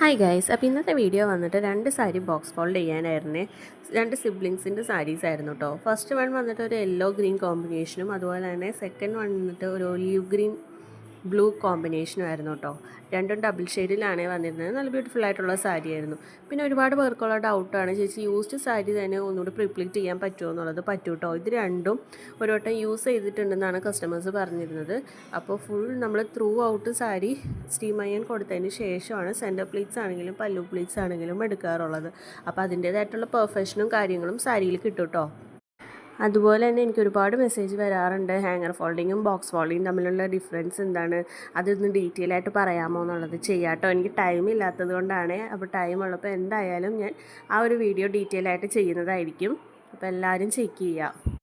Hi guys, അപ്പോൾ ഇന്നത്തെ video വന്നിട്ട് രണ്ട് സാരി ബോക്സ് ഫോൾഡ് ചെയ്യാനായിരുന്നേ. രണ്ട് സിബ്ലിങ്സിൻ്റെ സാരീസ് ആയിരുന്നു കേട്ടോ. ഫസ്റ്റ് വൺ വന്നിട്ട് ഒരു യെല്ലോ ഗ്രീൻ കോമ്പിനേഷനും അതുപോലെ തന്നെ സെക്കൻഡ് വൺ വന്നിട്ട് ഒരു ഒലീവ് ഗ്രീൻ ബ്ലൂ കോമ്പിനേഷനും ആയിരുന്നു കേട്ടോ. രണ്ടും ഡബിൾ ഷെയ്ഡിലാണ് വന്നിരുന്നത്. നല്ല ബ്യൂട്ടിഫുൾ ആയിട്ടുള്ള സാരി ആയിരുന്നു. പിന്നെ ഒരുപാട് പേർക്കുള്ള ഡൗട്ടാണ്, ചേച്ചി യൂസ്ഡ് സാരി തന്നെ ഒന്നുകൂടി പ്രിപ്ലീറ്റ് ചെയ്യാൻ പറ്റുമോ എന്നുള്ളത്. പറ്റും കേട്ടോ. ഇത് രണ്ടും ഒരു വട്ടം യൂസ് ചെയ്തിട്ടുണ്ടെന്നാണ് കസ്റ്റമേഴ്സ് പറഞ്ഞിരുന്നത്. അപ്പോൾ ഫുൾ നമ്മൾ through out sari steam iron കൊടുത്തതിന് ശേഷമാണ് സെൻറ്റർ പ്ലീറ്റ്സ് ആണെങ്കിലും പല്ലു പ്ലീറ്റ്സ് ആണെങ്കിലും എടുക്കാറുള്ളത്. അപ്പോൾ അതിൻ്റേതായിട്ടുള്ള പെർഫെക്ഷനും കാര്യങ്ങളും സാരിയിൽ കിട്ടും കേട്ടോ. അതുപോലെ തന്നെ എനിക്ക് ഒരുപാട് മെസ്സേജ് വരാറുണ്ട്, ഹാങ്ങർ ഫോൾഡിങ്ങും ബോക്സ് ഫോൾഡിങ്ങും തമ്മിലുള്ള ഡിഫറൻസ് എന്താണ്, അതൊന്ന് ഡീറ്റെയിൽ ആയിട്ട് പറയാമോ എന്നുള്ളത്. ചെയ്യാട്ടോ. എനിക്ക് ടൈം ഇല്ലാത്തത് കൊണ്ടാണ്. അപ്പോൾ ടൈം ഉള്ളപ്പോൾ എന്തായാലും ഞാൻ ആ ഒരു വീഡിയോ ഡീറ്റെയിൽ ആയിട്ട് ചെയ്യുന്നതായിരിക്കും. അപ്പോൾ എല്ലാവരും ചെക്ക് ചെയ്യുക.